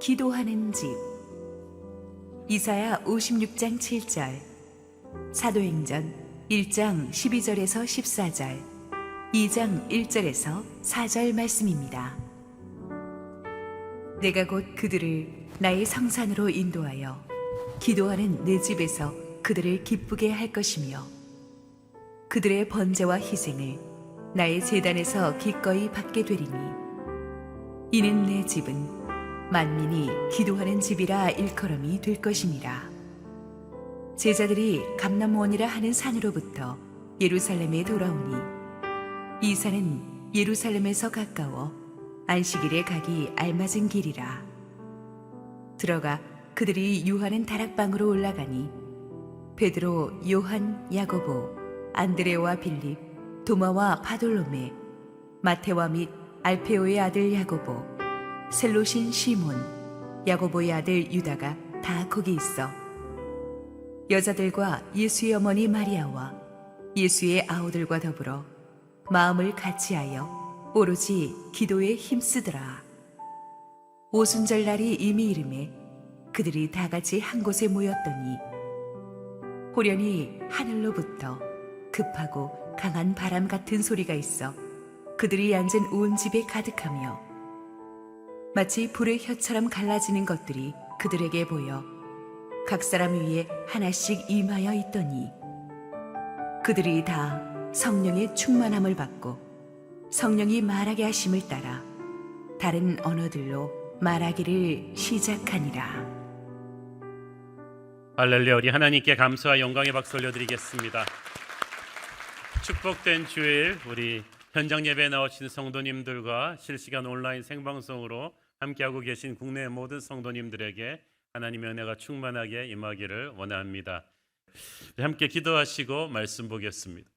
기도하는 집. 이사야 56장 7절, 사도행전 1장 12절에서 14절, 2장 1절에서 4절 말씀입니다. 내가 곧 그들을 나의 성산으로 인도하여 기도하는 내 집에서 그들을 기쁘게 할 것이며 그들의 번제와 희생을 나의 제단에서 기꺼이 받게 되리니 이는 내 집은 만민이 기도하는 집이라 일컬음이 될 것이니라. 제자들이 감람원이라 하는 산으로부터 예루살렘에 돌아오니 이 산은 예루살렘에서 가까워 안식일에 가기 알맞은 길이라. 들어가 그들이 유하는 다락방으로 올라가니 베드로, 요한, 야고보, 안드레와 빌립, 도마와 바돌로메, 마테와 및 알페오의 아들 야고보, 셀롯인 시몬, 야고보의 아들 유다가 다 거기 있어 여자들과 예수의 어머니 마리아와 예수의 아우들과 더불어 마음을 같이하여 오로지 기도에 힘쓰더라. 오순절 날이 이미 이르매 그들이 다 같이 한 곳에 모였더니 호련히 하늘로부터 급하고 강한 바람 같은 소리가 있어 그들이 앉은 온 집에 가득하며 마치 불의 혀처럼 갈라지는 것들이 그들에게 보여 각 사람 위에 하나씩 임하여 있더니 그들이 다 성령의 충만함을 받고 성령이 말하게 하심을 따라 다른 언어들로 말하기를 시작하니라. 할렐루야. 우리 하나님께 감사와 영광의 박수 올려드리겠습니다. 축복된 주일, 우리 현장 예배에 나오신 성도님들과 실시간 온라인 생방송으로 함께하고 계신 국내 모든 성도님들에게 하나님의 은혜가 충만하게 임하기를 원합니다. 함께 기도하시고 말씀 보겠습니다.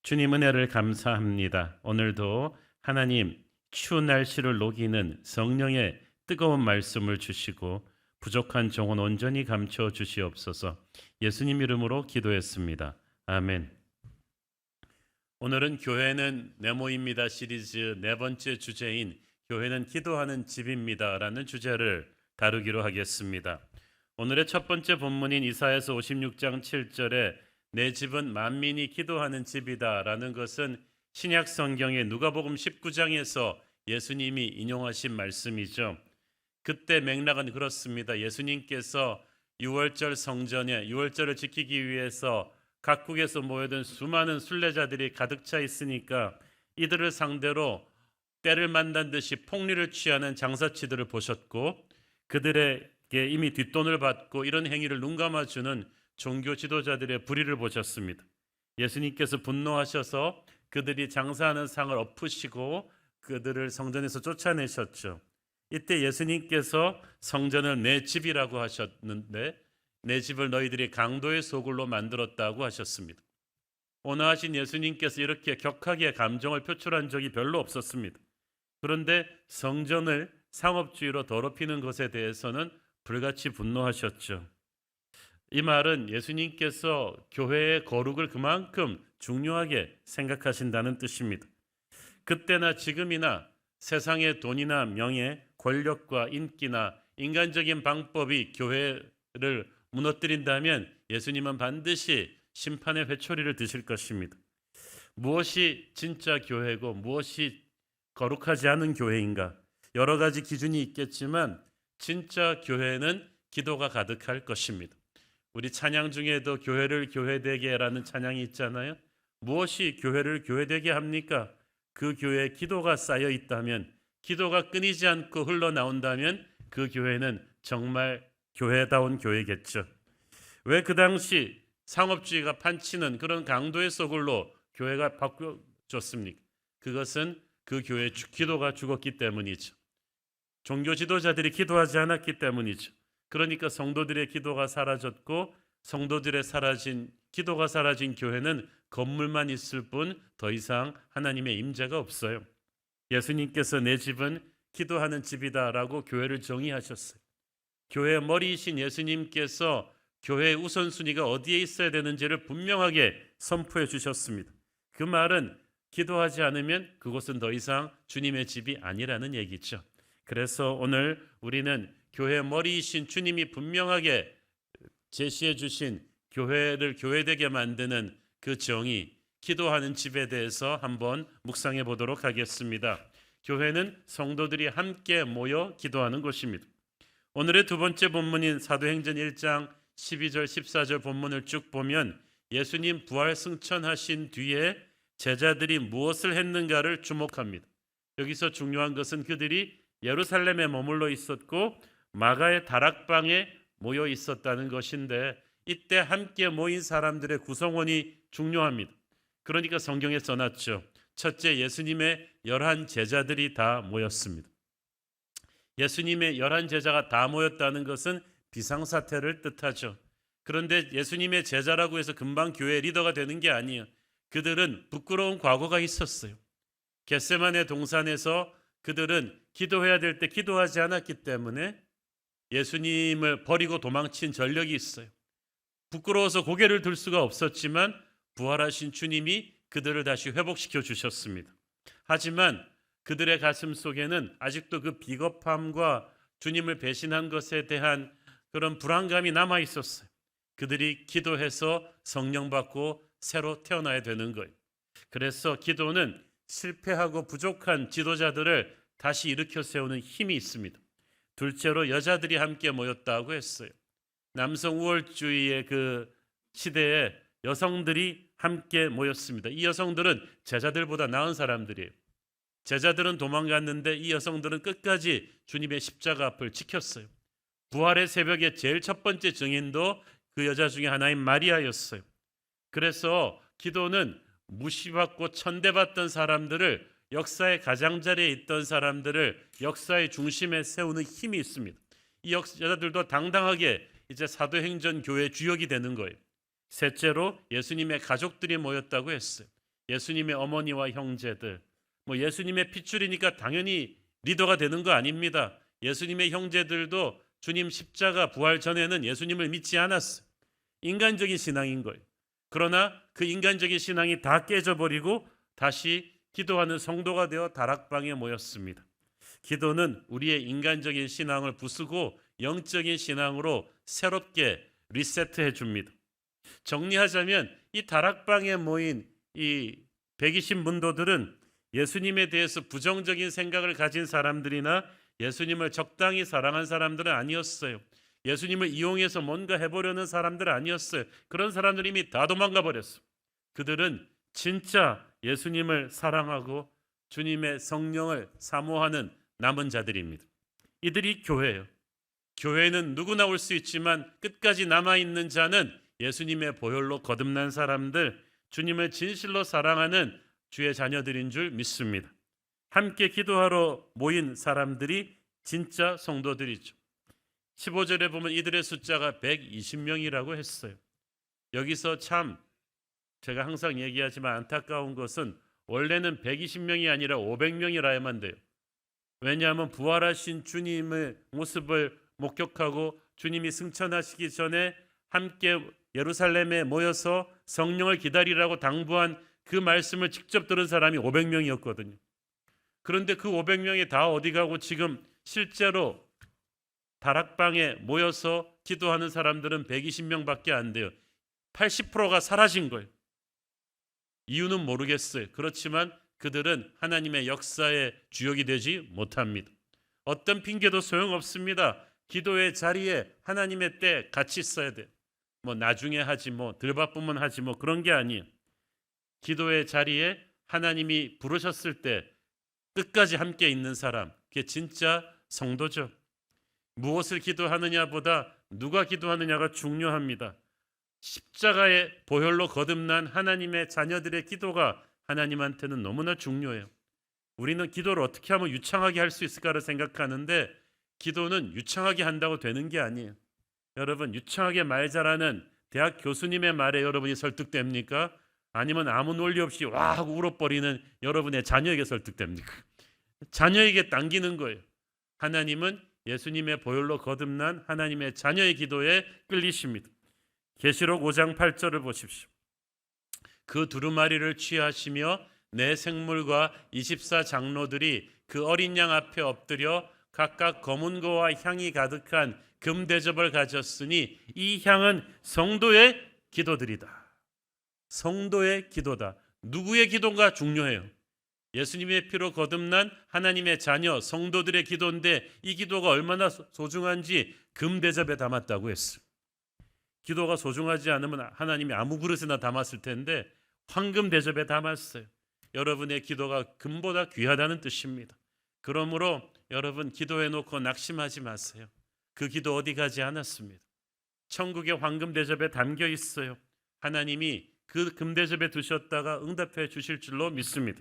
주님 은혜를 감사합니다. 오늘도 하나님 추운 날씨를 녹이는 성령의 뜨거운 말씀을 주시고 부족한 종은 온전히 감춰 주시옵소서. 예수님 이름으로 기도했습니다. 아멘. 오늘은 교회는 네모입니다 시리즈 네 번째 주제인 교회는 기도하는 집입니다 라는 주제를 다루기로 하겠습니다. 오늘의 첫 번째 본문인 이사야서 56장 7절에 내 집은 만민이 기도하는 집이다 라는 것은 신약 성경의 누가복음 19장에서 예수님이 인용하신 말씀이죠. 그때 맥락은 그렇습니다. 예수님께서 유월절 성전에 유월절을 지키기 위해서 각국에서 모여든 수많은 순례자들이 가득 차 있으니까 이들을 상대로 때를 만난 듯이 폭리를 취하는 장사치들을 보셨고 그들에게 이미 뒷돈을 받고 이런 행위를 눈감아주는 종교 지도자들의 불의를 보셨습니다. 예수님께서 분노하셔서 그들이 장사하는 상을 엎으시고 그들을 성전에서 쫓아내셨죠. 이때 예수님께서 성전을 내 집이라고 하셨는데 내 집을 너희들이 강도의 소굴로 만들었다고 하셨습니다. 온화하신 예수님께서 이렇게 격하게 감정을 표출한 적이 별로 없었습니다. 그런데 성전을 상업주의로 더럽히는 것에 대해서는 불같이 분노하셨죠. 이 말은 예수님께서 교회의 거룩을 그만큼 중요하게 생각하신다는 뜻입니다. 그때나 지금이나 세상의 돈이나 명예, 권력과 인기나 인간적인 방법이 교회를 무너뜨린다면 예수님은 반드시 심판의 회초리를 드실 것입니다. 무엇이 진짜 교회고 무엇이 거룩하지 않은 교회인가? 여러 가지 기준이 있겠지만 진짜 교회는 기도가 가득할 것입니다. 우리 찬양 중에도 교회를 교회되게 라는 찬양이 있잖아요. 무엇이 교회를 교회되게 합니까? 그 교회에 기도가 쌓여 있다면, 기도가 끊이지 않고 흘러나온다면 그 교회는 정말 교회다운 교회겠죠. 왜 그 당시 상업주의가 판치는 그런 강도의 소굴로 교회가 바뀌어졌습니까? 그것은 그 교회의 기도가 죽었기 때문이죠. 종교 지도자들이 기도하지 않았기 때문이죠. 그러니까 성도들의 기도가 사라졌고 성도들의 기도가 사라진 교회는 건물만 있을 뿐 더 이상 하나님의 임재가 없어요. 예수님께서 내 집은 기도하는 집이다라고 교회를 정의하셨어요. 교회의 머리이신 예수님께서 교회의 우선순위가 어디에 있어야 되는지를 분명하게 선포해 주셨습니다. 그 말은 기도하지 않으면 그곳은 더 이상 주님의 집이 아니라는 얘기죠. 그래서 오늘 우리는 교회 머리이신 주님이 분명하게 제시해 주신 교회를 교회되게 만드는 그 정의, 기도하는 집에 대해서 한번 묵상해 보도록 하겠습니다. 교회는 성도들이 함께 모여 기도하는 곳입니다. 오늘의 두 번째 본문인 사도행전 1장 12절 14절 본문을 쭉 보면 예수님 부활 승천하신 뒤에 제자들이 무엇을 했는가를 주목합니다. 여기서 중요한 것은 그들이 예루살렘에 머물러 있었고 마가의 다락방에 모여 있었다는 것인데, 이때 함께 모인 사람들의 구성원이 중요합니다. 그러니까 성경에 써놨죠. 첫째, 예수님의 11 제자들이 다 모였습니다. 예수님의 11 제자가 다 모였다는 것은 비상사태를 뜻하죠. 그런데 예수님의 제자라고 해서 금방 교회 리더가 되는 게 아니에요. 그들은 부끄러운 과거가 있었어요. 겟세마네 동산에서 그들은 기도해야 될 때 기도하지 않았기 때문에 예수님을 버리고 도망친 전력이 있어요. 부끄러워서 고개를 들 수가 없었지만 부활하신 주님이 그들을 다시 회복시켜 주셨습니다. 하지만 그들의 가슴 속에는 아직도 그 비겁함과 주님을 배신한 것에 대한 그런 불안감이 남아 있었어요. 그들이 기도해서 성령 받고 새로 태어나야 되는 거예요. 그래서 기도는 실패하고 부족한 지도자들을 다시 일으켜 세우는 힘이 있습니다. 둘째로 여자들이 함께 모였다고 했어요. 남성 우월주의의 그 시대에 여성들이 함께 모였습니다. 이 여성들은 제자들보다 나은 사람들이에요. 제자들은 도망갔는데 이 여성들은 끝까지 주님의 십자가 앞을 지켰어요. 부활의 새벽에 제일 첫 번째 증인도 그 여자 중에 하나인 마리아였어요. 그래서 기도는 무시받고 천대받던 사람들을, 역사의 가장자리에 있던 사람들을 역사의 중심에 세우는 힘이 있습니다. 이 여자들도 당당하게 이제 사도행전 교회 주역이 되는 거예요. 셋째로 예수님의 가족들이 모였다고 했어요. 예수님의 어머니와 형제들, 예수님의 핏줄이니까 당연히 리더가 되는 거 아닙니다. 예수님의 형제들도 주님 십자가 부활 전에는 예수님을 믿지 않았어요. 인간적인 신앙인 거예요. 그러나 그 인간적인 신앙이 다 깨져버리고 다시 기도하는 성도가 되어 다락방에 모였습니다. 기도는 우리의 인간적인 신앙을 부수고 영적인 신앙으로 새롭게 리세트해 줍니다. 정리하자면 이 다락방에 모인 이 120문도들은 예수님에 대해서 부정적인 생각을 가진 사람들이나 예수님을 적당히 사랑한 사람들은 아니었어요. 예수님을 이용해서 뭔가 해보려는 사람들은 아니었어요. 그런 사람들이 이미 다 도망가 버렸어요. 그들은 진짜 예수님을 사랑하고 주님의 성령을 사모하는 남은 자들입니다. 이들이 교회예요. 교회는 누구나 올 수 있지만 끝까지 남아있는 자는 예수님의 보혈로 거듭난 사람들, 주님을 진실로 사랑하는 주의 자녀들인 줄 믿습니다. 함께 기도하러 모인 사람들이 진짜 성도들이죠. 15절에 보면 이들의 숫자가 120명이라고 했어요. 여기서 참 제가 항상 얘기하지만 안타까운 것은 원래는 120명이 아니라 500명이라야만 돼요. 왜냐하면 부활하신 주님의 모습을 목격하고 주님이 승천하시기 전에 함께 예루살렘에 모여서 성령을 기다리라고 당부한 그 말씀을 직접 들은 사람이 500명이었거든요. 그런데 그 500명이 다 어디 가고 지금 실제로 다락방에 모여서 기도하는 사람들은 120명밖에 안 돼요. 80%가 사라진 거예요. 이유는 모르겠어요. 그렇지만 그들은 하나님의 역사의 주역이 되지 못합니다. 어떤 핑계도 소용없습니다. 기도의 자리에 하나님의 때 같이 있어야 돼요. 나중에 하지 덜 바쁘면 하지 그런 게 아니에요. 기도의 자리에 하나님이 부르셨을 때 끝까지 함께 있는 사람, 그게 진짜 성도죠. 무엇을 기도하느냐보다 누가 기도하느냐가 중요합니다. 십자가의 보혈로 거듭난 하나님의 자녀들의 기도가 하나님한테는 너무나 중요해요. 우리는 기도를 어떻게 하면 유창하게 할 수 있을까를 생각하는데 기도는 유창하게 한다고 되는 게 아니에요. 여러분, 유창하게 말 잘하는 대학 교수님의 말에 여러분이 설득됩니까? 아니면 아무 논리 없이 와 하고 울어버리는 여러분의 자녀에게 설득됩니까? 자녀에게 당기는 거예요. 하나님은 예수님의 보혈로 거듭난 하나님의 자녀의 기도에 끌리십니다. 계시록 5장 8절을 보십시오. 그 두루마리를 취하시며 내 생물과 24 장로들이 그 어린 양 앞에 엎드려 각각 검은 고와 향이 가득한 금 대접을 가졌으니 이 향은 성도의 기도들이다. 성도의 기도다. 누구의 기도가 중요해요? 예수님의 피로 거듭난 하나님의 자녀 성도들의 기도인데 이 기도가 얼마나 소중한지 금 대접에 담았다고 했어요. 기도가 소중하지 않으면 하나님이 아무 그릇에나 담았을 텐데 황금 대접에 담았어요. 여러분의 기도가 금보다 귀하다는 뜻입니다. 그러므로 여러분 기도해 놓고 낙심하지 마세요. 그 기도 어디 가지 않았습니다. 천국의 황금 대접에 담겨 있어요. 하나님이 그 금대접에 두셨다가 응답해 주실 줄로 믿습니다.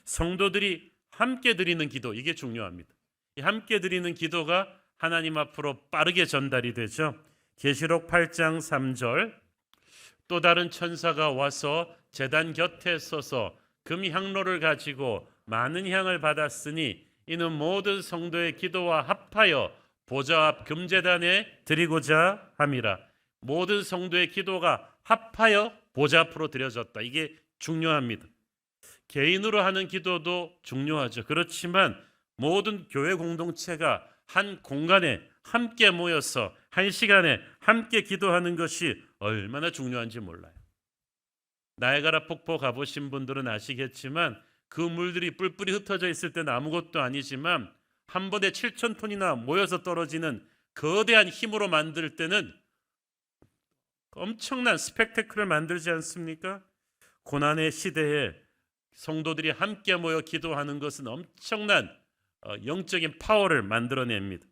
성도들이 함께 드리는 기도, 이게 중요합니다. 이 함께 드리는 기도가 하나님 앞으로 빠르게 전달이 되죠. 계시록 8장 3절, 또 다른 천사가 와서 제단 곁에 서서 금 향로를 가지고 많은 향을 받았으니 이는 모든 성도의 기도와 합하여 보좌 앞 금제단에 드리고자 함이라. 모든 성도의 기도가 합하여 보좌 앞으로 드려졌다. 이게 중요합니다. 개인으로 하는 기도도 중요하죠. 그렇지만 모든 교회 공동체가 한 공간에 함께 모여서 한 시간에 함께 기도하는 것이 얼마나 중요한지 몰라요. 나이아가라 폭포 가보신 분들은 아시겠지만 그 물들이 뿔뿔이 흩어져 있을 때는 아무것도 아니지만 한 번에 7,000톤이나 모여서 떨어지는 거대한 힘으로 만들 때는 엄청난 스펙테클을 만들지 않습니까? 고난의 시대에 성도들이 함께 모여 기도하는 것은 엄청난 영적인 파워를 만들어냅니다.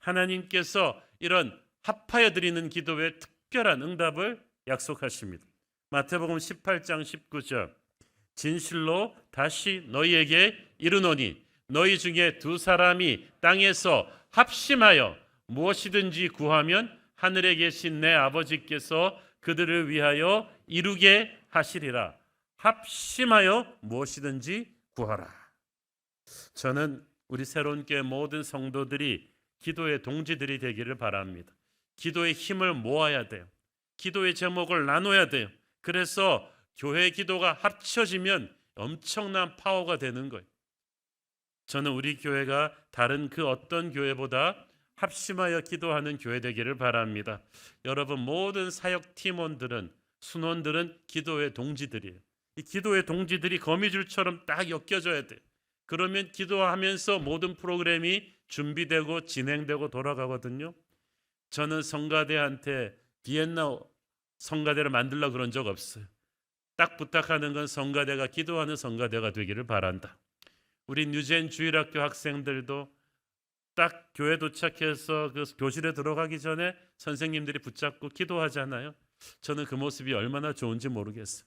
하나님께서 이런 합하여 드리는 기도에 특별한 응답을 약속하십니다. 마태복음 18장 19절, 진실로 다시 너희에게 이르노니 너희 중에 두 사람이 땅에서 합심하여 무엇이든지 구하면 하늘에 계신 내 아버지께서 그들을 위하여 이루게 하시리라. 합심하여 무엇이든지 구하라. 저는 우리 새로운 교회 모든 성도들이 기도의 동지들이 되기를 바랍니다. 기도의 힘을 모아야 돼요. 기도의 제목을 나눠야 돼요. 그래서 교회 기도가 합쳐지면 엄청난 파워가 되는 거예요. 저는 우리 교회가 다른 그 어떤 교회보다 합심하여 기도하는 교회 되기를 바랍니다. 여러분 모든 사역 팀원들은 순원들은 기도의 동지들이에요. 이 기도의 동지들이 거미줄처럼 딱 엮여져야 돼요. 그러면 기도하면서 모든 프로그램이 준비되고 진행되고 돌아가거든요. 저는 성가대한테 비엔나 성가대를 만들려고 그런 적 없어요. 딱 부탁하는 건 성가대가 기도하는 성가대가 되기를 바란다. 우리 뉴젠 주일학교 학생들도 딱 교회 도착해서 그 교실에 들어가기 전에 선생님들이 붙잡고 기도하잖아요. 저는 그 모습이 얼마나 좋은지 모르겠어요.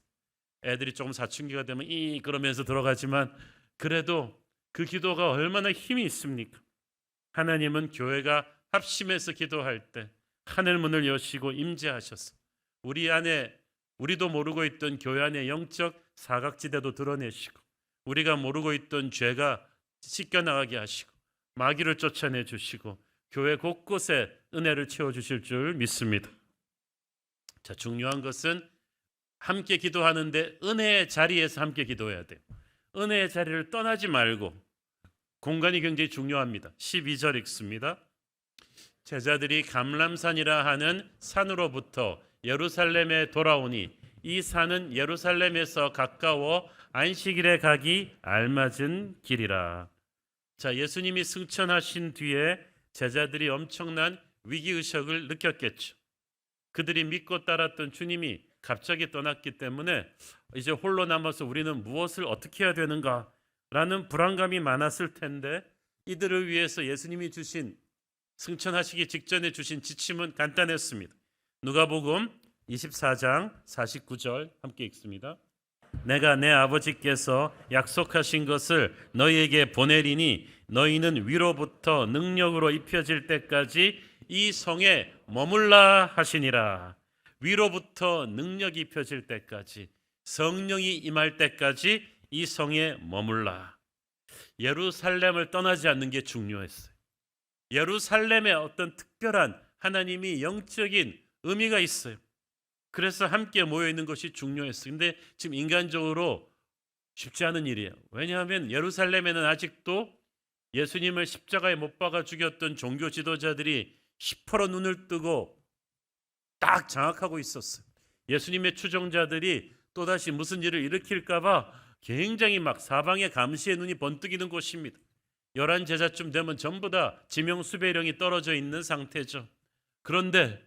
애들이 조금 사춘기가 되면 그러면서 들어가지만 그래도 그 기도가 얼마나 힘이 있습니까? 하나님은 교회가 합심해서 기도할 때 하늘 문을 여시고 임재하셔서 우리 안에 우리도 모르고 있던 교회 안에 영적 사각지대도 드러내시고 우리가 모르고 있던 죄가 씻겨나가게 하시고 마귀를 쫓아내 주시고 교회 곳곳에 은혜를 채워주실 줄 믿습니다. 자, 중요한 것은 함께 기도하는데 은혜의 자리에서 함께 기도해야 돼요. 은혜의 자리를 떠나지 말고 공간이 굉장히 중요합니다. 12절 읽습니다. 제자들이 감람산이라 하는 산으로부터 예루살렘에 돌아오니 이 산은 예루살렘에서 가까워 안식일에 가기 알맞은 길이라. 자, 예수님이 승천하신 뒤에 제자들이 엄청난 위기의식을 느꼈겠죠. 그들이 믿고 따랐던 주님이 갑자기 떠났기 때문에 이제 홀로 남아서 우리는 무엇을 어떻게 해야 되는가라는 불안감이 많았을 텐데 이들을 위해서 예수님이 주신 승천하시기 직전에 주신 지침은 간단했습니다. 누가복음 24장 49절 함께 읽습니다. 내가 내 아버지께서 약속하신 것을 너희에게 보내리니 너희는 위로부터 능력으로 입혀질 때까지 이 성에 머물라 하시니라. 위로부터 능력이 입혀질 때까지 성령이 임할 때까지 이 성에 머물라. 예루살렘을 떠나지 않는 게 중요했어요. 예루살렘에 어떤 특별한 하나님이 영적인 의미가 있어요. 그래서 함께 모여 있는 것이 중요했어요. 근데 지금 인간적으로 쉽지 않은 일이에요. 왜냐하면 예루살렘에는 아직도 예수님을 십자가에 못 박아 죽였던 종교 지도자들이 시퍼런 눈을 뜨고 딱 장악하고 있었어요. 예수님의 추종자들이 또다시 무슨 일을 일으킬까 봐 굉장히 막 사방에 감시의 눈이 번뜩이는 곳입니다. 11 제자쯤 되면 전부 다 지명수배령이 떨어져 있는 상태죠. 그런데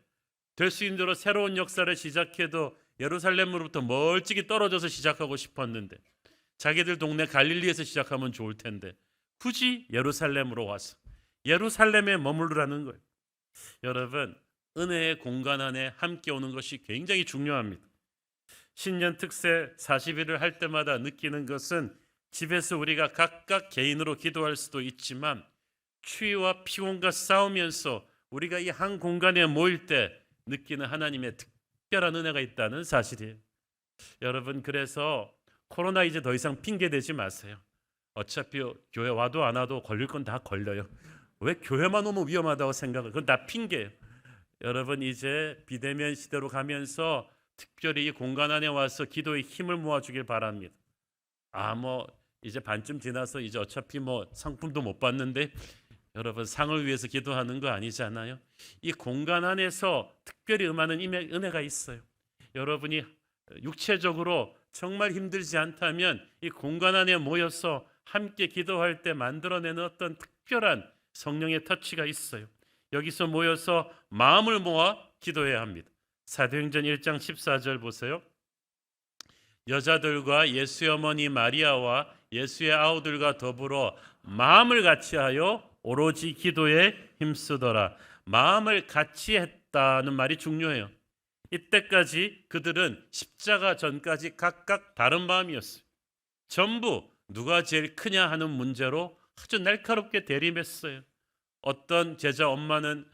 될 수 있는 대로 새로운 역사를 시작해도 예루살렘으로부터 멀찍이 떨어져서 시작하고 싶었는데, 자기들 동네 갈릴리에서 시작하면 좋을 텐데 굳이 예루살렘으로 와서 예루살렘에 머무르라는 거예요. 여러분, 은혜의 공간 안에 함께 오는 것이 굉장히 중요합니다. 신년 특세 40일을 할 때마다 느끼는 것은 집에서 우리가 각각 개인으로 기도할 수도 있지만 추위와 피곤과 싸우면서 우리가 이 한 공간에 모일 때 느끼는 하나님의 특별한 은혜가 있다는 사실이에요. 여러분, 그래서 코로나 이제 더 이상 핑계 대지 마세요. 어차피 교회 와도 안 와도 걸릴 건 다 걸려요. 왜 교회만 오면 위험하다고 생각을? 그건 다 핑계예요. 여러분, 이제 비대면 시대로 가면서 특별히 이 공간 안에 와서 기도의 힘을 모아주길 바랍니다. 이제 반쯤 지나서 이제 어차피 상품도 못 받는데 여러분, 상을 위해서 기도하는 거 아니잖아요. 이 공간 안에서 특별히 임하는 은혜가 있어요. 여러분이 육체적으로 정말 힘들지 않다면 이 공간 안에 모여서 함께 기도할 때 만들어내는 어떤 특별한 성령의 터치가 있어요. 여기서 모여서 마음을 모아 기도해야 합니다. 사도행전 1장 14절 보세요. 여자들과 예수의 어머니 마리아와 예수의 아우들과 더불어 마음을 같이하여 오로지 기도에 힘쓰더라. 마음을 같이 했다는 말이 중요해요. 이때까지 그들은 십자가 전까지 각각 다른 마음이었어요. 전부 누가 제일 크냐 하는 문제로 아주 날카롭게 대립했어요. 어떤 제자 엄마는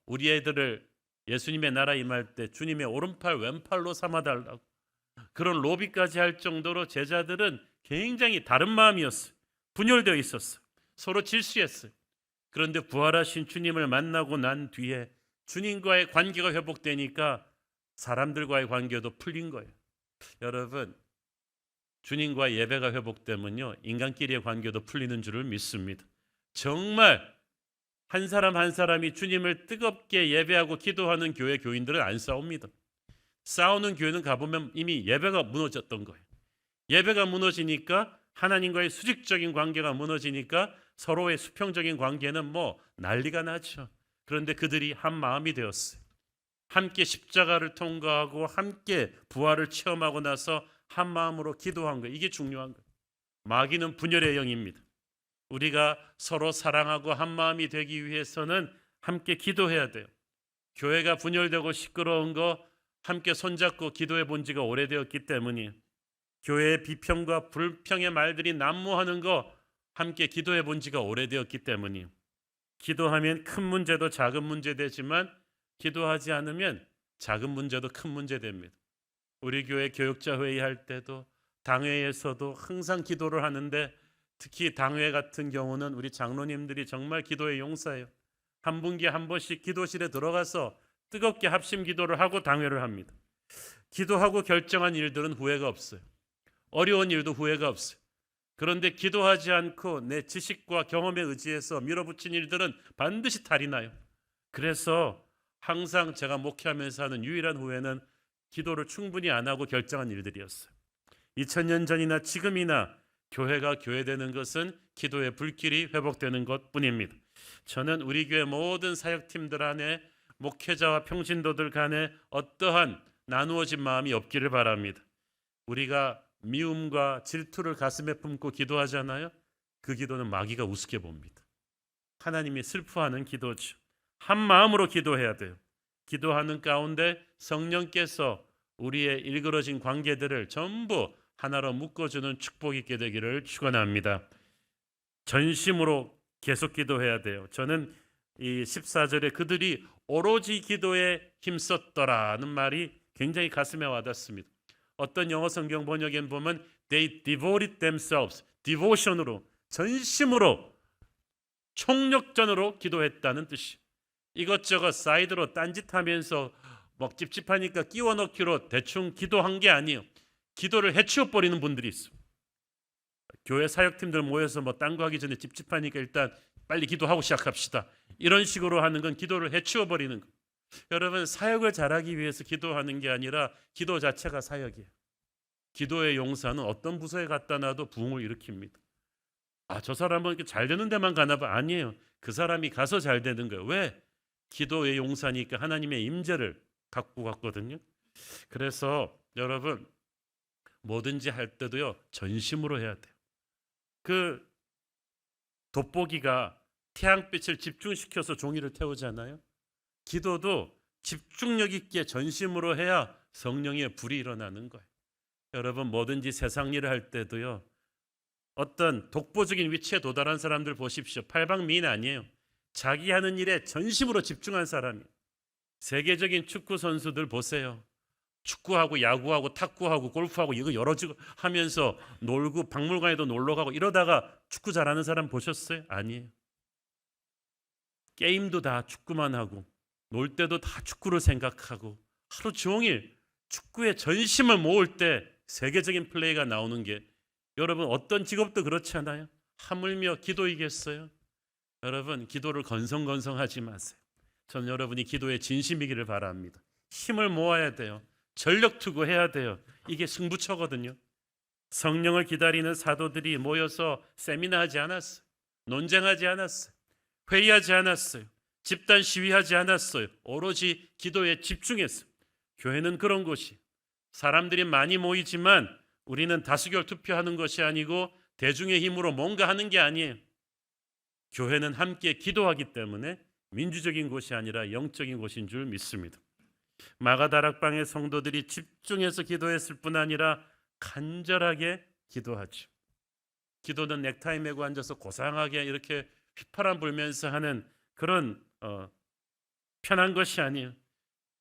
우리 애들을 예수님의 나라 임할 때 주님의 오른팔 왼팔로 삼아달라고, 그런 로비까지 할 정도로 제자들은 굉장히 다른 마음이었어요. 분열되어 있었어요. 서로 질투했어요. 그런데 부활하신 주님을 만나고 난 뒤에 주님과의 관계가 회복되니까 사람들과의 관계도 풀린 거예요. 여러분, 주님과의 예배가 회복되면요, 인간끼리의 관계도 풀리는 줄을 믿습니다. 정말 한 사람 한 사람이 주님을 뜨겁게 예배하고 기도하는 교회 교인들은 안 싸웁니다. 싸우는 교회는 가보면 이미 예배가 무너졌던 거예요. 예배가 무너지니까 하나님과의 수직적인 관계가 무너지니까 서로의 수평적인 관계는 난리가 나죠. 그런데 그들이 한 마음이 되었어요. 함께 십자가를 통과하고 함께 부활을 체험하고 나서 한 마음으로 기도한 거예요. 이게 중요한 거예요. 마귀는 분열의 영입니다. 우리가 서로 사랑하고 한 마음이 되기 위해서는 함께 기도해야 돼요. 교회가 분열되고 시끄러운 거 함께 손잡고 기도해 본 지가 오래되었기 때문이에요. 교회의 비평과 불평의 말들이 난무하는 거 함께 기도해 본 지가 오래되었기 때문이에요. 기도하면 큰 문제도 작은 문제 되지만 기도하지 않으면 작은 문제도 큰 문제 됩니다. 우리 교회 교육자 회의할 때도 당회에서도 항상 기도를 하는데, 특히 당회 같은 경우는 우리 장로님들이 정말 기도의 용사예요. 한 분기에 한 번씩 기도실에 들어가서 뜨겁게 합심 기도를 하고 당회를 합니다. 기도하고 결정한 일들은 후회가 없어요. 어려운 일도 후회가 없어요. 그런데 기도하지 않고 내 지식과 경험에 의지해서 밀어붙인 일들은 반드시 탈이 나요. 그래서 항상 제가 목회하면서 하는 유일한 후회는 기도를 충분히 안 하고 결정한 일들이었어요. 2000년 전이나 지금이나 교회가 교회되는 것은 기도의 불길이 회복되는 것뿐입니다. 저는 우리 교회 모든 사역팀들 안에 목회자와 평신도들 간에 어떠한 나누어진 마음이 없기를 바랍니다. 우리가 미움과 질투를 가슴에 품고 기도하잖아요. 그 기도는 마귀가 우습게 봅니다. 하나님이 슬퍼하는 기도죠. 한 마음으로 기도해야 돼요. 기도하는 가운데 성령께서 우리의 일그러진 관계들을 전부 하나로 묶어주는 축복이 있게 되기를 축원합니다. 전심으로 계속 기도해야 돼요. 저는 이 14절에 그들이 오로지 기도에 힘썼더라는 말이 굉장히 가슴에 와닿습니다. 어떤 영어 성경 번역엔 보면 they devoted themselves, devotion으로, 전심으로, 총력전으로 기도했다는 뜻이. 이것저것 사이드로 딴짓하면서 찝찝하니까 끼워 넣기로 대충 기도한 게 아니에요. 기도를 해치워버리는 분들이 있어요. 교회 사역팀들 모여서 뭐 딴 거 하기 전에 찝찝하니까 일단 빨리 기도하고 시작합시다. 이런 식으로 하는 건 기도를 해치워 버리는 거. 여러분, 사역을 잘하기 위해서 기도하는 게 아니라 기도 자체가 사역이에요. 기도의 용사는 어떤 부서에 갖다 놔도 부흥을 일으킵니다. 아, 저 사람은 이렇게 잘 되는 데만 가나 봐. 아니에요. 그 사람이 가서 잘 되는 거예요. 왜? 기도의 용사니까 하나님의 임재를 갖고 갔거든요. 그래서 여러분, 뭐든지 할 때도요, 전심으로 해야 돼요. 그 돋보기가 태양빛을 집중시켜서 종이를 태우잖아요. 기도도 집중력 있게 전심으로 해야 성령의 불이 일어나는 거예요. 여러분, 뭐든지 세상 일을 할 때도요, 어떤 독보적인 위치에 도달한 사람들 보십시오. 팔방미인 아니에요. 자기 하는 일에 전심으로 집중한 사람이에요. 세계적인 축구 선수들 보세요. 축구하고 야구하고 탁구하고 골프하고 이거 여러 지 하면서 놀고 박물관에도 놀러 가고 이러다가 축구 잘하는 사람 보셨어요? 아니에요. 게임도 다 축구만 하고 놀 때도 다 축구를 생각하고 하루 종일 축구에 전심을 모을 때 세계적인 플레이가 나오는 게, 여러분 어떤 직업도 그렇지 않아요? 하물며 기도이겠어요? 여러분, 기도를 건성건성하지 마세요. 저는 여러분이 기도에 진심이기를 바랍니다. 힘을 모아야 돼요. 전력 투구해야 돼요. 이게 승부처거든요. 성령을 기다리는 사도들이 모여서 세미나하지 않았어요. 논쟁하지 않았어요. 회의하지 않았어요. 집단 시위하지 않았어요. 오로지 기도에 집중했어요. 교회는 그런 곳이, 사람들이 많이 모이지만 우리는 다수결 투표하는 것이 아니고 대중의 힘으로 뭔가 하는 게 아니에요. 교회는 함께 기도하기 때문에 민주적인 곳이 아니라 영적인 곳인 줄 믿습니다. 마가다락방의 성도들이 집중해서 기도했을 뿐 아니라 간절하게 기도하죠. 기도는 넥타이 메고 앉아서 고상하게 이렇게 휘파람 불면서 하는 그런 편한 것이 아니에요.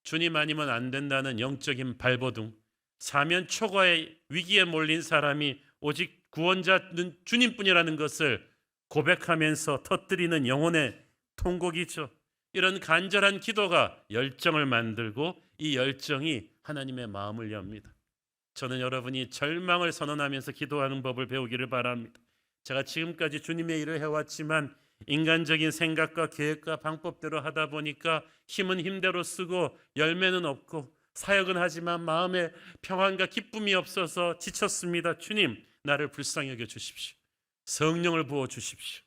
주님 아니면 안 된다는 영적인 발버둥, 사면 초과의 위기에 몰린 사람이 오직 구원자는 주님뿐이라는 것을 고백하면서 터뜨리는 영혼의 통곡이죠. 이런 간절한 기도가 열정을 만들고 이 열정이 하나님의 마음을 엽니다. 저는 여러분이 절망을 선언하면서 기도하는 법을 배우기를 바랍니다. 제가 지금까지 주님의 일을 해왔지만 인간적인 생각과 계획과 방법대로 하다 보니까 힘은 힘대로 쓰고 열매는 없고 사역은 하지만 마음에 평안과 기쁨이 없어서 지쳤습니다. 주님, 나를 불쌍히 여겨 주십시오. 성령을 부어 주십시오.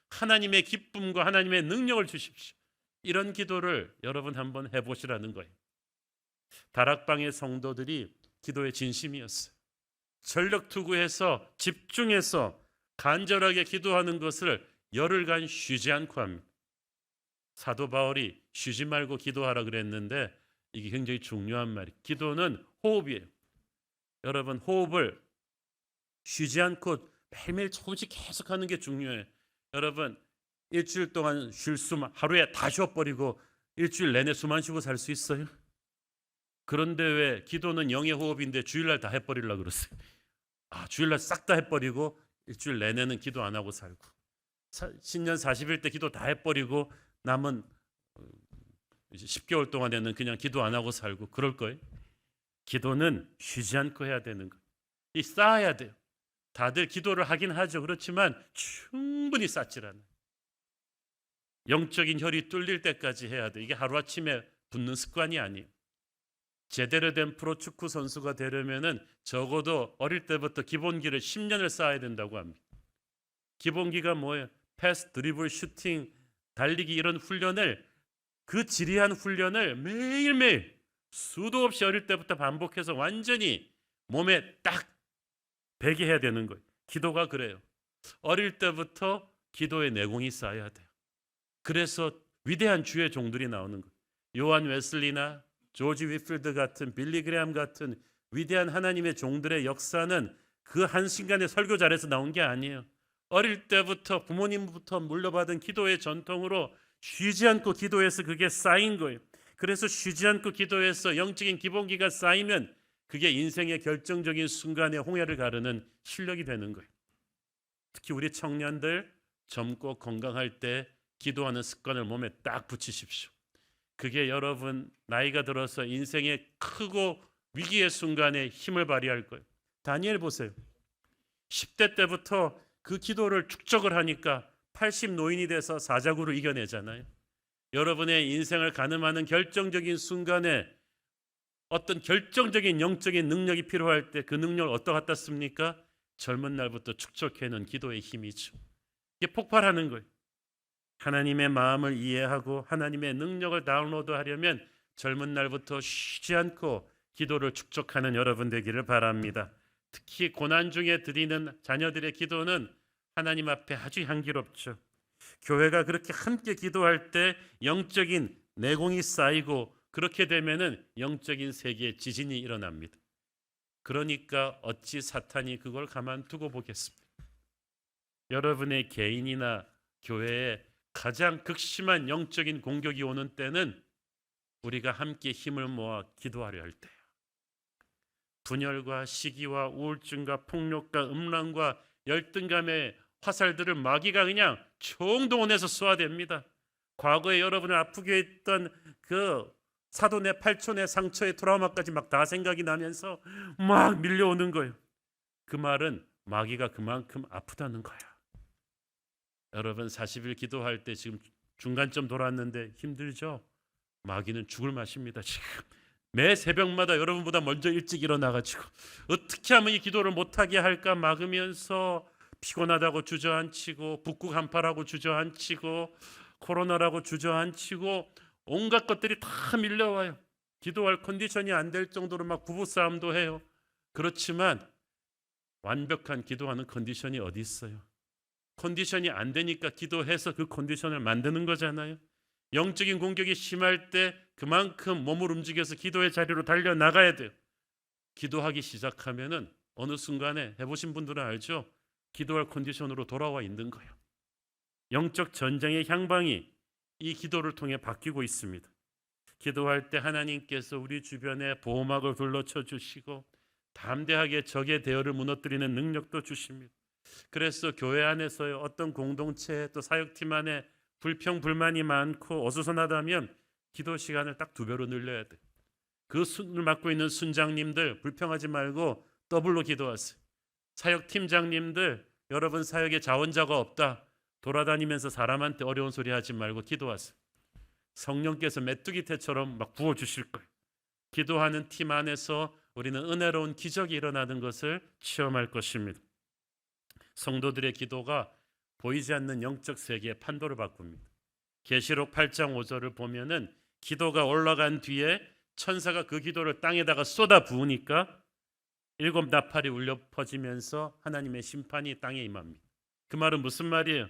하나님의 기쁨과 하나님의 능력을 주십시오. 이런 기도를 여러분 한번 해보시라는 거예요. 다락방의 성도들이 기도의 진심이었어요. 전력 투구해서 집중해서 간절하게 기도하는 것을 열흘간 쉬지 않고 합니다. 사도 바울이 쉬지 말고 기도하라 그랬는데 이게 굉장히 중요한 말이에요. 기도는 호흡이에요. 여러분, 호흡을 쉬지 않고 매일매일 조금씩 계속하는 게 중요해요. 여러분, 일주일 동안 쉴 수만, 하루에 다 쉬어버리고 일주일 내내 숨 안 쉬고 살 수 있어요? 그런데 왜 기도는 영의 호흡인데 주일날 다 해버리려고 그러세요? 주일날 싹 다 해버리고 일주일 내내는 기도 안 하고 살고, 신년 40일 때 기도 다 해버리고 남은 이제 10개월 동안에는 그냥 기도 안 하고 살고 그럴 거예요? 기도는 쉬지 않고 해야 되는 거예요. 이 쌓아야 돼요. 다들 기도를 하긴 하죠. 그렇지만 충분히 쌓질 않아요. 영적인 혈이 뚫릴 때까지 해야 돼. 이게 하루아침에 붙는 습관이 아니에요. 제대로 된 프로축구 선수가 되려면은 적어도 어릴 때부터 기본기를 10년을 쌓아야 된다고 합니다. 기본기가 뭐예요? 패스, 드리블, 슈팅, 달리기 이런 훈련을, 그 지리한 훈련을 매일매일 수도 없이 어릴 때부터 반복해서 완전히 몸에 딱 배게 해야 되는 거예요. 기도가 그래요. 어릴 때부터 기도의 내공이 쌓여야 돼요. 그래서 위대한 주의 종들이 나오는 거예요. 요한 웨슬리나 조지 위필드 같은, 빌리 그레함 같은 위대한 하나님의 종들의 역사는 그 한순간에 설교 잘해서 나온 게 아니에요. 어릴 때부터 부모님부터 물려받은 기도의 전통으로 쉬지 않고 기도해서 그게 쌓인 거예요. 그래서 쉬지 않고 기도해서 영적인 기본기가 쌓이면 그게 인생의 결정적인 순간에 홍해를 가르는 실력이 되는 거예요. 특히 우리 청년들 젊고 건강할 때 기도하는 습관을 몸에 딱 붙이십시오. 그게 여러분 나이가 들어서 인생의 크고 위기의 순간에 힘을 발휘할 거예요. 다니엘 보세요. 10대 때부터 그 기도를 축적을 하니까 80 노인이 돼서 사자구를 이겨내잖아요. 여러분의 인생을 가늠하는 결정적인 순간에 어떤 결정적인 영적인 능력이 필요할 때 그 능력을 어디다 갖다 씁니까? 젊은 날부터 축적해놓은 기도의 힘이죠. 이게 폭발하는 거예요. 하나님의 마음을 이해하고 하나님의 능력을 다운로드하려면 젊은 날부터 쉬지 않고 기도를 축적하는 여러분 되기를 바랍니다. 특히 고난 중에 드리는 자녀들의 기도는 하나님 앞에 아주 향기롭죠. 교회가 그렇게 함께 기도할 때 영적인 내공이 쌓이고 그렇게 되면은 영적인 세계에 지진이 일어납니다. 그러니까 어찌 사탄이 그걸 가만두고 보겠습니까? 여러분의 개인이나 교회에 가장 극심한 영적인 공격이 오는 때는 우리가 함께 힘을 모아 기도하려 할 때예요. 분열과 시기와 우울증과 폭력과 음란과 열등감의 화살들을 마귀가 그냥 총동원해서 쏘아댑니다. 과거에 여러분을 아프게 했던 그 사돈의 팔촌의 상처의 트라우마까지 막 다 생각이 나면서 막 밀려오는 거예요. 그 말은 마귀가 그만큼 아프다는 거야. 여러분 40일 기도할 때 지금 중간점 돌았는데 힘들죠? 마귀는 죽을 맛입니다. 지금 매 새벽마다 여러분보다 먼저 일찍 일어나가지고 어떻게 하면 이 기도를 못하게 할까 막으면서 피곤하다고 주저앉히고 북극 한파라고 주저앉히고 코로나라고 주저앉히고 온갖 것들이 다 밀려와요. 기도할 컨디션이 안 될 정도로 막 부부싸움도 해요. 그렇지만 완벽한 기도하는 컨디션이 어디 있어요? 컨디션이 안 되니까 기도해서 그 컨디션을 만드는 거잖아요. 영적인 공격이 심할 때 그만큼 몸을 움직여서 기도의 자리로 달려나가야 돼요. 기도하기 시작하면은 어느 순간에 해보신 분들은 알죠? 기도할 컨디션으로 돌아와 있는 거예요. 영적 전쟁의 향방이 이 기도를 통해 바뀌고 있습니다. 기도할 때 하나님께서 우리 주변에 보호막을 둘러쳐 주시고 담대하게 적의 대열을 무너뜨리는 능력도 주십니다. 그래서 교회 안에서의 어떤 공동체 또 사역팀 안에 불평 불만이 많고 어수선하다면 기도 시간을 딱 2배로 늘려야 돼. 그 순을 맡고 있는 순장님들 불평하지 말고 더블로 기도하세요. 사역팀장님들 여러분 사역에 자원자가 없다. 돌아다니면서 사람한테 어려운 소리 하지 말고 기도하세요. 성령께서 메뚜기 떼처럼 막 부어주실 거예요. 기도하는 팀 안에서 우리는 은혜로운 기적이 일어나는 것을 체험할 것입니다. 성도들의 기도가 보이지 않는 영적 세계의 판도를 바꿉니다. 계시록 8장 5절을 보면은 기도가 올라간 뒤에 천사가 그 기도를 땅에다가 쏟아 부으니까 7 나팔이 울려 퍼지면서 하나님의 심판이 땅에 임합니다. 그 말은 무슨 말이에요?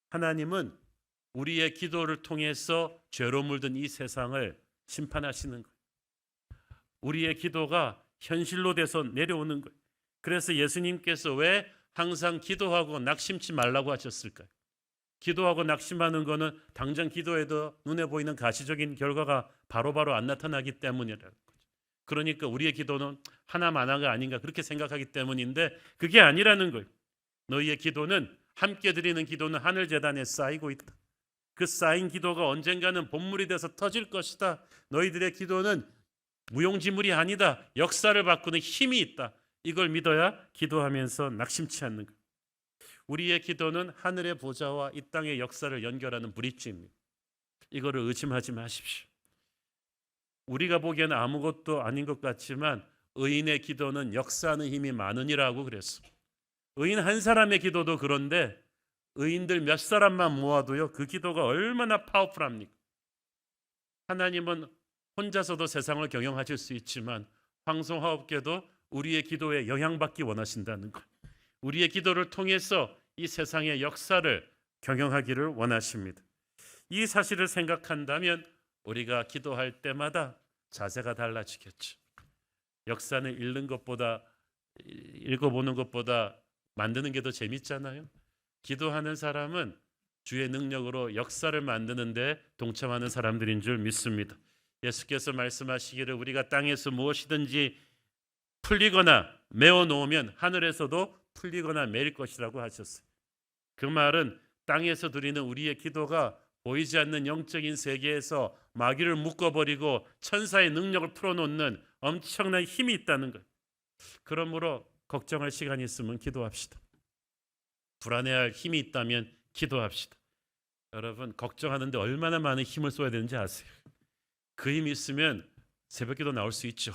하나님은 우리의 기도를 통해서 죄로 물든 이 세상을 심판하시는 거예요. 우리의 기도가 현실로 돼서 내려오는 거예요. 그래서 예수님께서 왜 항상 기도하고 낙심치 말라고 하셨을까요? 기도하고 낙심하는 거는 당장 기도해도 눈에 보이는 가시적인 결과가 바로바로 안 나타나기 때문이라는 거죠. 그러니까 우리의 기도는 하나만화가 아닌가 그렇게 생각하기 때문인데 그게 아니라는 거예요. 너희의 기도는 함께 드리는 기도는 하늘 제단에 쌓이고 있다. 그 쌓인 기도가 언젠가는 본물이 돼서 터질 것이다. 너희들의 기도는 무용지물이 아니다. 역사를 바꾸는 힘이 있다. 이걸 믿어야 기도하면서 낙심치 않는 거예요. 우리의 기도는 하늘의 보좌와 이 땅의 역사를 연결하는 브릿지입니다. 이거를 의심하지 마십시오. 우리가 보기에는 아무것도 아닌 것 같지만 의인의 기도는 역사하는 힘이 많으니라고 그랬어. 의인 한 사람의 기도도 그런데 의인들 몇 사람만 모아도요 그 기도가 얼마나 파워풀합니까? 하나님은 혼자서도 세상을 경영하실 수 있지만 황송하옵게도 우리의 기도에 영향받기 원하신다는 것. 우리의 기도를 통해서 이 세상의 역사를 경영하기를 원하십니다. 이 사실을 생각한다면 우리가 기도할 때마다 자세가 달라지겠죠. 역사는 읽어보는 것보다 만드는 게 더 재밌잖아요. 기도하는 사람은 주의 능력으로 역사를 만드는데 동참하는 사람들인 줄 믿습니다. 예수께서 말씀하시기를 우리가 땅에서 무엇이든지 풀리거나 메워 놓으면 하늘에서도 풀리거나 매일 것이라고 하셨어요. 그 말은 땅에서 드리는 우리의 기도가 보이지 않는 영적인 세계에서 마귀를 묶어버리고 천사의 능력을 풀어놓는 엄청난 힘이 있다는 거예요. 그러므로 걱정할 시간이 있으면 기도합시다. 불안해할 힘이 있다면 기도합시다. 여러분, 걱정하는데 얼마나 많은 힘을 써야 되는지 아세요? 그 힘이 있으면 새벽기도 나올 수 있죠.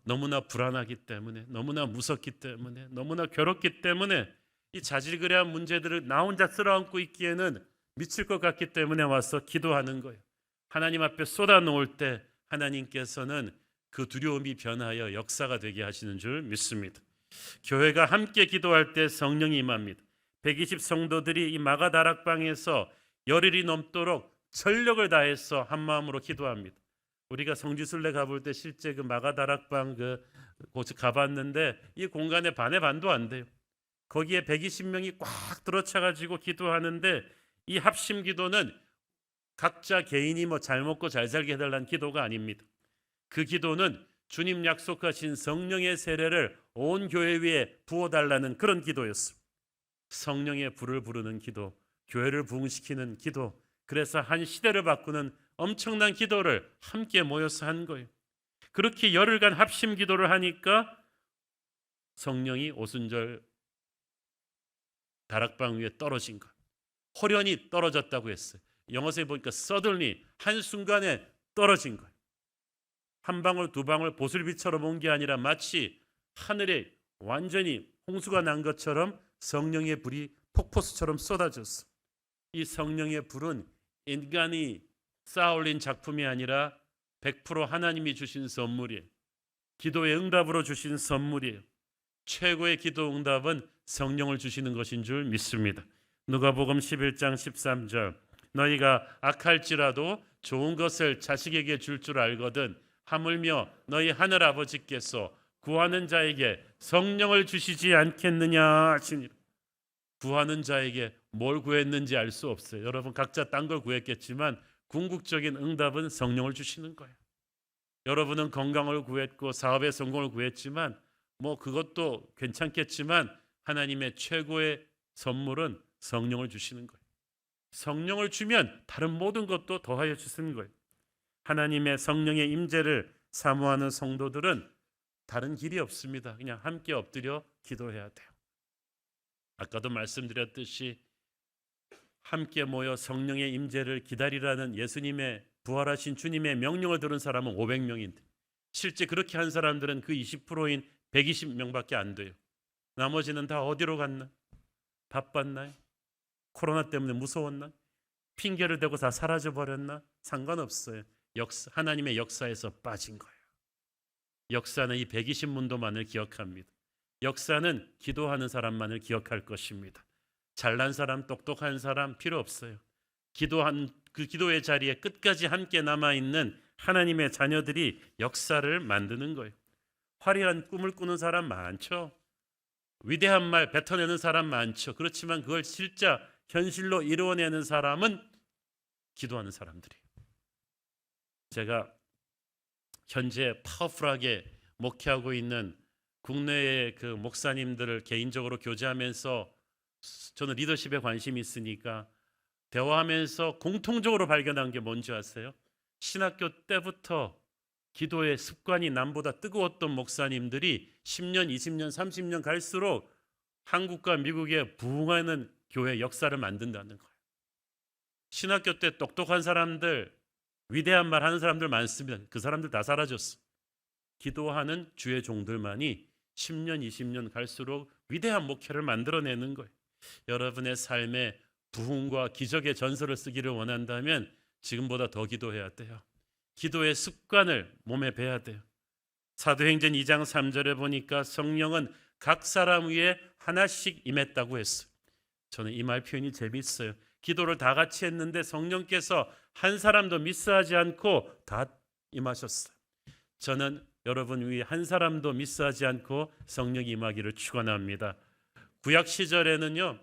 너무나 불안하기 때문에, 너무나 무섭기 때문에, 너무나 괴롭기 때문에 이 자질그레한 문제들을 나 혼자 쓸어안고 있기에는 미칠 것 같기 때문에 와서 기도하는 거예요. 하나님 앞에 쏟아놓을 때 하나님께서는 그 두려움이 변하여 역사가 되게 하시는 줄 믿습니다. 교회가 함께 기도할 때 성령이 임합니다. 120 성도들이 이 마가다락방에서 열흘이 넘도록 전력을 다해서 한 마음으로 기도합니다. 우리가 성지순례 가볼 때 실제 그 마가다락방 곳에 가봤는데 이 공간의 반의 반도 안 돼요. 거기에 120명이 꽉 들어차가지고 기도하는데 이 합심 기도는 각자 개인이 잘 먹고 잘 살게 해달라는 기도가 아닙니다. 그 기도는 주님 약속하신 성령의 세례를 온 교회 위에 부어달라는 그런 기도였습니다. 성령의 불을 부르는 기도, 교회를 부흥시키는 기도, 그래서 한 시대를 바꾸는 엄청난 기도를 함께 모여서 한 거예요. 그렇게 열흘간 합심 기도를 하니까 성령이 오순절 다락방 위에 떨어진 것, 호련히 떨어졌다고 했어요. 영어서에 보니까 suddenly, 한순간에 떨어진 거예요. 한 방울 두 방울 보슬비처럼 온 게 아니라 마치 하늘에 완전히 홍수가 난 것처럼 성령의 불이 폭포수처럼 쏟아졌어. 이 성령의 불은 인간이 쌓아올린 작품이 아니라 100% 하나님이 주신 선물이에요. 기도의 응답으로 주신 선물이에요. 최고의 기도 응답은 성령을 주시는 것인 줄 믿습니다. 누가복음 11장 13절, 너희가 악할지라도 좋은 것을 자식에게 줄 줄 알거든 하물며 너희 하늘 아버지께서 구하는 자에게 성령을 주시지 않겠느냐 하시니라. 구하는 자에게 뭘 구했는지 알 수 없어요. 여러분 각자 딴 걸 구했겠지만 궁극적인 응답은 성령을 주시는 거예요. 여러분은 건강을 구했고 사업의 성공을 구했지만 그것도 괜찮겠지만 하나님의 최고의 선물은 성령을 주시는 거예요. 성령을 주면 다른 모든 것도 더하여 주시는 거예요. 하나님의 성령의 임재를 사모하는 성도들은 다른 길이 없습니다. 그냥 함께 엎드려 기도해야 돼요. 아까도 말씀드렸듯이 함께 모여 성령의 임재를 기다리라는 예수님의 부활하신 주님의 명령을 들은 사람은 500명인데 실제 그렇게 한 사람들은 그 20%인 120명밖에 안 돼요. 나머지는 다 어디로 갔나? 바빴나요? 코로나 때문에 무서웠나? 핑계를 대고 다 사라져버렸나? 상관없어요. 하나님의 역사에서 빠진 거예요. 역사는 이 120문도만을 기억합니다. 역사는 기도하는 사람만을 기억할 것입니다. 잘난 사람, 똑똑한 사람 필요 없어요. 기도한 그 기도의 자리에 끝까지 함께 남아있는 하나님의 자녀들이 역사를 만드는 거예요. 화려한 꿈을 꾸는 사람 많죠. 위대한 말 뱉어내는 사람 많죠. 그렇지만 그걸 실제 현실로 이루어내는 사람은 기도하는 사람들이에요. 제가 현재 파워풀하게 목회하고 있는 국내의 그 목사님들을 개인적으로 교제하면서 저는 리더십에 관심이 있으니까 대화하면서 공통적으로 발견한 게 뭔지 아세요? 신학교 때부터 기도의 습관이 남보다 뜨거웠던 목사님들이 10년, 20년, 30년 갈수록 한국과 미국에 부흥하는 교회 역사를 만든다는 거예요. 신학교 때 똑똑한 사람들, 위대한 말 하는 사람들 많습니다. 그 사람들 다 사라졌어. 기도하는 주의 종들만이 10년, 20년 갈수록 위대한 목회를 만들어내는 거예요. 여러분의 삶에 부흥과 기적의 전설을 쓰기를 원한다면 지금보다 더 기도해야 돼요. 기도의 습관을 몸에 배야 돼요. 사도행전 2장 3절에 보니까 성령은 각 사람 위에 하나씩 임했다고 했어요. 저는 이 말 표현이 재밌어요. 기도를 다 같이 했는데 성령께서 한 사람도 미스하지 않고 다 임하셨어요. 저는 여러분 위에 한 사람도 미스하지 않고 성령이 임하기를 축원합니다. 구약 시절에는요,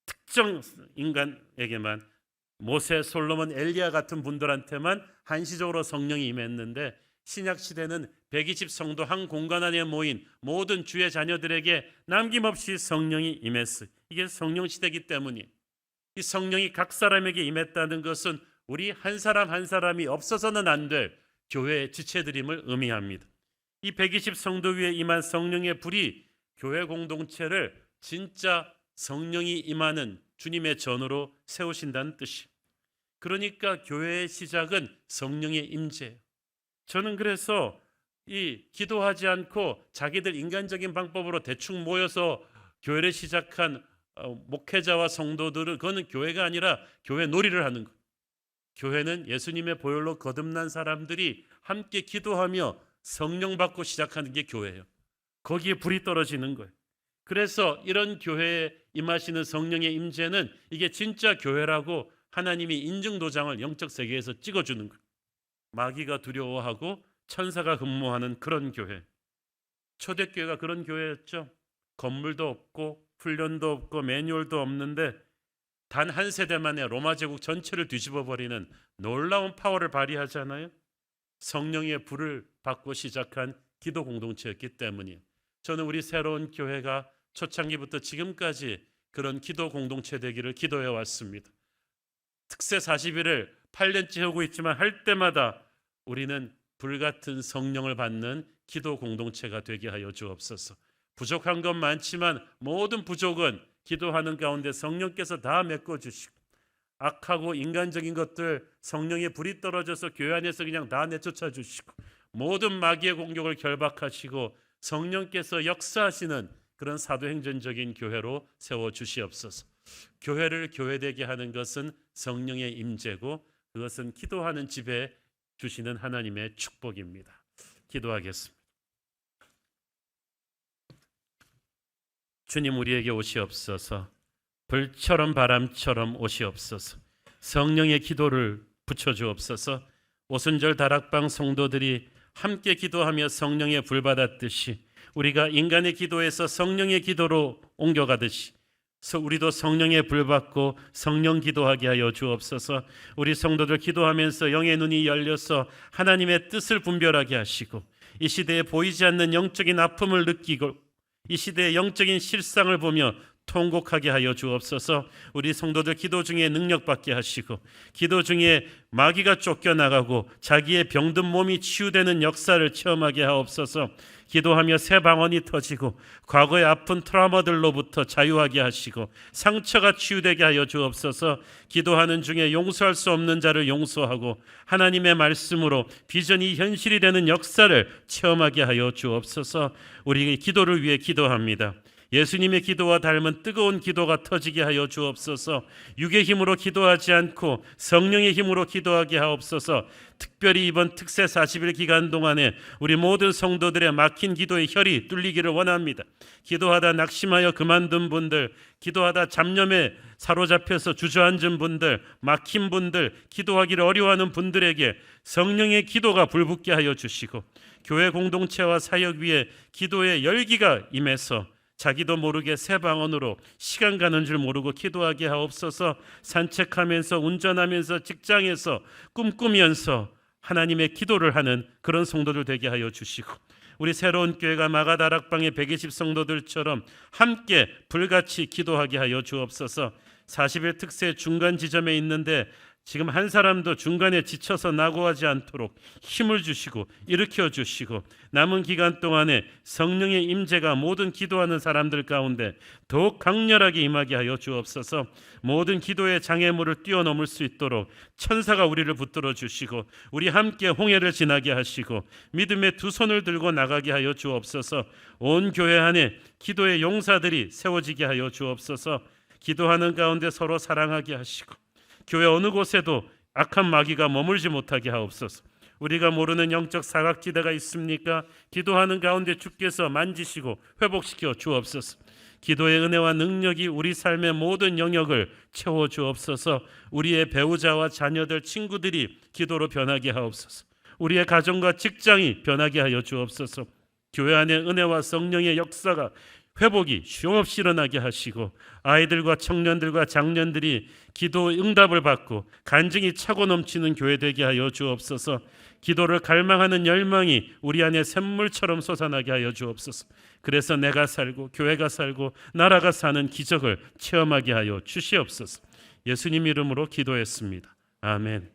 특정 인간에게만 모세, 솔로몬, 엘리야 같은 분들한테만 한시적으로 성령이 임했는데 신약 시대는 120 성도 한 공간 안에 모인 모든 주의 자녀들에게 남김없이 성령이 임했어요. 이게 성령 시대이기 때문이에요. 이 성령이 각 사람에게 임했다는 것은 우리 한 사람 한 사람이 없어서는 안 될 교회의 지체들임을 의미합니다. 이 120 성도 위에 임한 성령의 불이 교회 공동체를 진짜 성령이 임하는 주님의 전으로 세우신다는 뜻이. 그러니까 교회의 시작은 성령의 임재예요. 저는 그래서 이 기도하지 않고 자기들 인간적인 방법으로 대충 모여서 교회를 시작한 목회자와 성도들은 그거는 교회가 아니라 교회 놀이를 하는 거예요. 교회는 예수님의 보혈로 거듭난 사람들이 함께 기도하며 성령 받고 시작하는 게 교회예요. 거기에 불이 떨어지는 거예요. 그래서 이런 교회에 임하시는 성령의 임재는 이게 진짜 교회라고 하나님이 인증도장을 영적 세계에서 찍어주는 거예요. 마귀가 두려워하고 천사가 근무하는 그런 교회. 초대교회가 그런 교회였죠. 건물도 없고 훈련도 없고 매뉴얼도 없는데 단 한 세대 만에 로마 제국 전체를 뒤집어버리는 놀라운 파워를 발휘하잖아요. 성령의 불을 받고 시작한 기도 공동체였기 때문이에요. 저는 우리 새로운 교회가 초창기부터 지금까지 그런 기도 공동체 되기를 기도해 왔습니다. 특세 40일을 8년째 하고 있지만 할 때마다 우리는 불같은 성령을 받는 기도 공동체가 되게 하여 주옵소서. 부족한 건 많지만 모든 부족은 기도하는 가운데 성령께서 다 메꿔주시고, 악하고 인간적인 것들 성령의 불이 떨어져서 교회 안에서 그냥 다 내쫓아 주시고, 모든 마귀의 공격을 결박하시고 성령께서 역사하시는 그런 사도행전적인 교회로 세워주시옵소서. 교회를 교회되게 하는 것은 성령의 임재고 그것은 기도하는 집에 주시는 하나님의 축복입니다. 기도하겠습니다. 주님, 우리에게 오시옵소서. 불처럼 바람처럼 오시옵소서. 성령의 기도를 붙여주옵소서. 오순절 다락방 성도들이 함께 기도하며 성령의 불 받았듯이 우리가 인간의 기도에서 성령의 기도로 옮겨가듯이 우리도 성령의 불 받고 성령 기도하게 하여 주옵소서. 우리 성도들 기도하면서 영의 눈이 열려서 하나님의 뜻을 분별하게 하시고 이 시대에 보이지 않는 영적인 아픔을 느끼고 이 시대의 영적인 실상을 보며 통곡하게 하여 주옵소서. 우리 성도들 기도 중에 능력받게 하시고 기도 중에 마귀가 쫓겨나가고 자기의 병든 몸이 치유되는 역사를 체험하게 하옵소서. 기도하며 새 방언이 터지고 과거의 아픈 트라우마들로부터 자유하게 하시고 상처가 치유되게 하여 주옵소서. 기도하는 중에 용서할 수 없는 자를 용서하고 하나님의 말씀으로 비전이 현실이 되는 역사를 체험하게 하여 주옵소서. 우리 기도를 위해 기도합니다. 예수님의 기도와 닮은 뜨거운 기도가 터지게 하여 주옵소서. 육의 힘으로 기도하지 않고 성령의 힘으로 기도하게 하옵소서. 특별히 이번 특세 40일 기간 동안에 우리 모든 성도들의 막힌 기도의 혈이 뚫리기를 원합니다. 기도하다 낙심하여 그만둔 분들, 기도하다 잡념에 사로잡혀서 주저앉은 분들, 막힌 분들, 기도하기를 어려워하는 분들에게 성령의 기도가 불붙게 하여 주시고 교회 공동체와 사역 위에 기도의 열기가 임해서 자기도 모르게 새 방언으로 시간 가는 줄 모르고 기도하게 하옵소서. 산책하면서 운전하면서 직장에서 꿈꾸면서 하나님의 기도를 하는 그런 성도들 되게 하여 주시고 우리 새로운 교회가 마가다락방의 120 성도들처럼 함께 불같이 기도하게 하여 주옵소서. 40일 특세 중간 지점에 있는데 지금 한 사람도 중간에 지쳐서 낙오하지 않도록 힘을 주시고 일으켜 주시고 남은 기간 동안에 성령의 임재가 모든 기도하는 사람들 가운데 더욱 강렬하게 임하게 하여 주옵소서. 모든 기도의 장애물을 뛰어넘을 수 있도록 천사가 우리를 붙들어 주시고 우리 함께 홍해를 지나게 하시고 믿음의 두 손을 들고 나가게 하여 주옵소서. 온 교회 안에 기도의 용사들이 세워지게 하여 주옵소서. 기도하는 가운데 서로 사랑하게 하시고 교회 어느 곳에도 악한 마귀가 머물지 못하게 하옵소서. 우리가 모르는 영적 사각지대가 있습니까? 기도하는 가운데 주께서 만지시고 회복시켜 주옵소서. 기도의 은혜와 능력이 우리 삶의 모든 영역을 채워 주옵소서. 우리의 배우자와 자녀들, 친구들이 기도로 변하게 하옵소서. 우리의 가정과 직장이 변하게 하여 주옵소서. 교회 안에 은혜와 성령의 역사가 회복이 쉼없이 일어나게 하시고 아이들과 청년들과 장년들이 기도 응답을 받고 간증이 차고 넘치는 교회 되게 하여 주옵소서. 기도를 갈망하는 열망이 우리 안에 샘물처럼 솟아나게 하여 주옵소서. 그래서 내가 살고 교회가 살고 나라가 사는 기적을 체험하게 하여 주시옵소서. 예수님 이름으로 기도했습니다. 아멘.